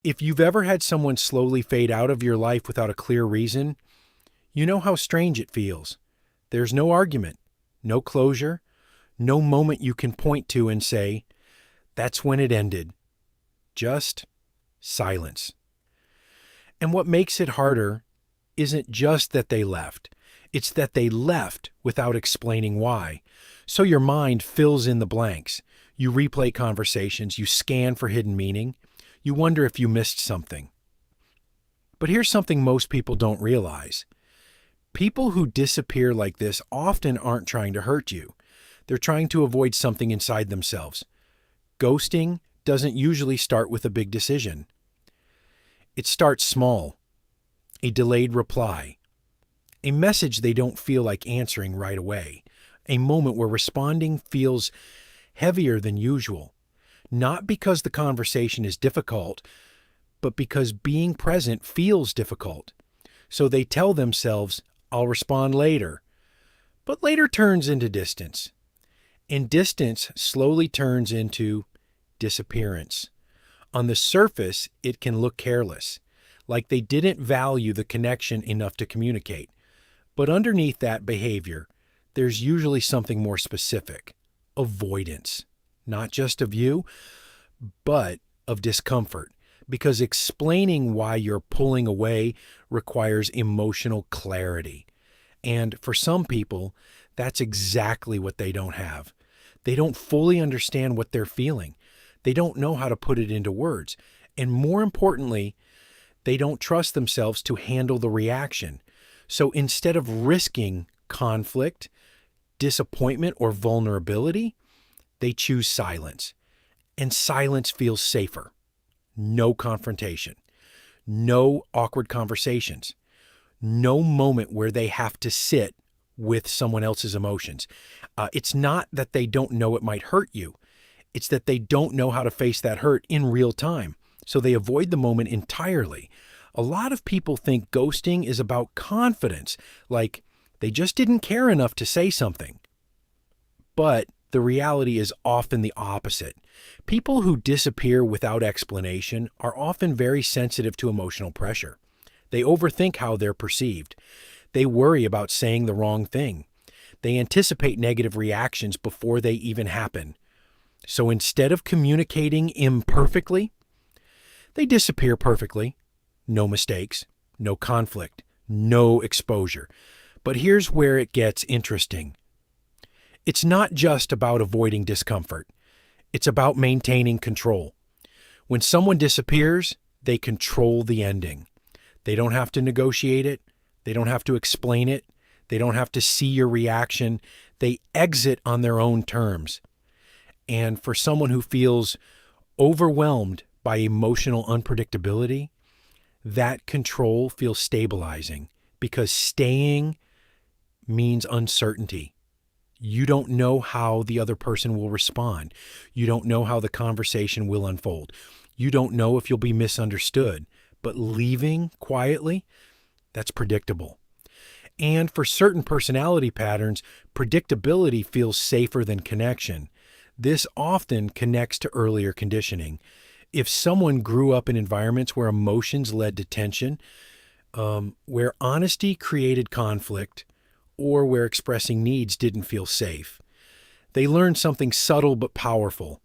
If you've ever had someone slowly fade out of your life without a clear reason, you know how strange it feels. There's no argument, no closure, no moment you can point to and say, that's when it ended. Just silence. And what makes it harder isn't just that they left. It's that they left without explaining why. So your mind fills in the blanks. You replay conversations, you scan for hidden meaning, you wonder if you missed something. But here's something most people don't realize. People who disappear like this often aren't trying to hurt you. They're trying to avoid something inside themselves. Ghosting doesn't usually start with a big decision. It starts small. A delayed reply. A message they don't feel like answering right away. A moment where responding feels heavier than usual. Not because the conversation is difficult, but because being present feels difficult. So they tell themselves, I'll respond later. But later turns into distance. And distance slowly turns into disappearance. On the surface, it can look careless, like they didn't value the connection enough to communicate. But underneath that behavior, there's usually something more specific. Avoidance. Not just of you, but of discomfort. Because explaining why you're pulling away requires emotional clarity. And for some people, that's exactly what they don't have. They don't fully understand what they're feeling. They don't know how to put it into words. And more importantly, they don't trust themselves to handle the reaction. So instead of risking conflict, disappointment, or vulnerability, they choose silence. And silence feels safer. No confrontation. No awkward conversations. No moment where they have to sit with someone else's emotions. It's not that they don't know it might hurt you. It's that they don't know how to face that hurt in real time. So they avoid the moment entirely. A lot of people think ghosting is about confidence, like they just didn't care enough to say something. But the reality is often the opposite. People who disappear without explanation are often very sensitive to emotional pressure. They overthink how they're perceived. They worry about saying the wrong thing. They anticipate negative reactions before they even happen. So instead of communicating imperfectly, they disappear perfectly. No mistakes, no conflict, no exposure. But here's where it gets interesting. It's not just about avoiding discomfort. It's about maintaining control. When someone disappears, they control the ending. They don't have to negotiate it. They don't have to explain it. They don't have to see your reaction. They exit on their own terms. And for someone who feels overwhelmed by emotional unpredictability, that control feels stabilizing because staying means uncertainty. You don't know how the other person will respond. You don't know how the conversation will unfold. You don't know if you'll be misunderstood. But leaving quietly, that's predictable. And for certain personality patterns, predictability feels safer than connection. This often connects to earlier conditioning. If someone grew up in environments where emotions led to tension, where honesty created conflict, or where expressing needs didn't feel safe, they learned something subtle but powerful.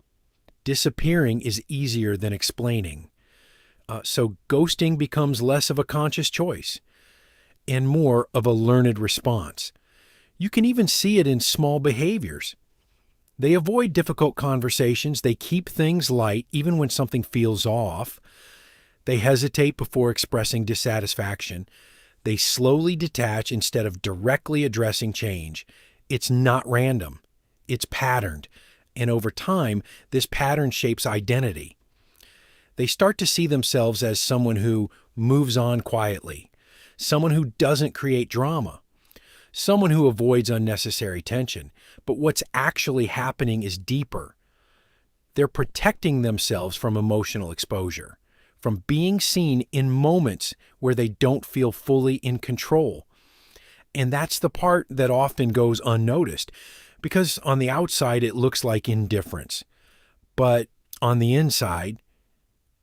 Disappearing is easier than explaining. So ghosting becomes less of a conscious choice and more of a learned response. You can even see it in small behaviors. They avoid difficult conversations. They keep things light even when something feels off. They hesitate before expressing dissatisfaction. They slowly detach instead of directly addressing change. It's not random. It's patterned. And over time, this pattern shapes identity. They start to see themselves as someone who moves on quietly, someone who doesn't create drama, someone who avoids unnecessary tension. But what's actually happening is deeper. They're protecting themselves from emotional exposure, from being seen in moments where they don't feel fully in control. And that's the part that often goes unnoticed, because on the outside it looks like indifference. But on the inside,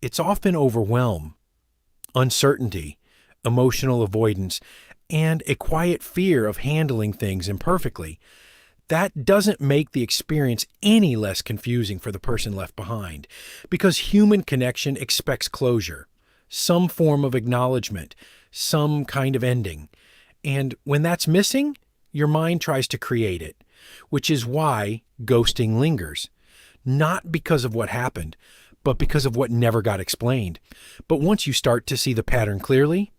It's often overwhelm, uncertainty, emotional avoidance, and a quiet fear of handling things imperfectly. That doesn't make the experience any less confusing for the person left behind, because human connection expects closure, some form of acknowledgement, some kind of ending. And when that's missing, your mind tries to create it, which is why ghosting lingers. Not because of what happened, but because of what never got explained. But once you start to see the pattern clearly,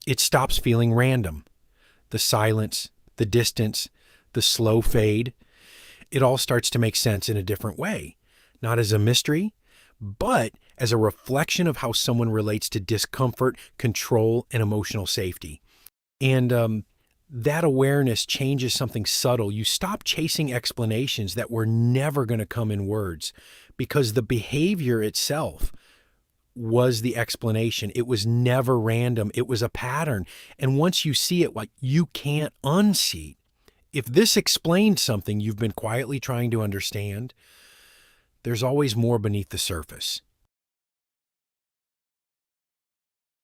it stops feeling random. The silence, the distance, the slow fade, it all starts to make sense in a different way. Not as a mystery, but as a reflection of how someone relates to discomfort, control, and emotional safety. And that awareness changes something subtle. You stop chasing explanations that were never going to come in words, because the behavior itself was the explanation. It was never random. It was a pattern. And once you see it, like, you can't unsee. If this explained something you've been quietly trying to understand, there's always more beneath the surface.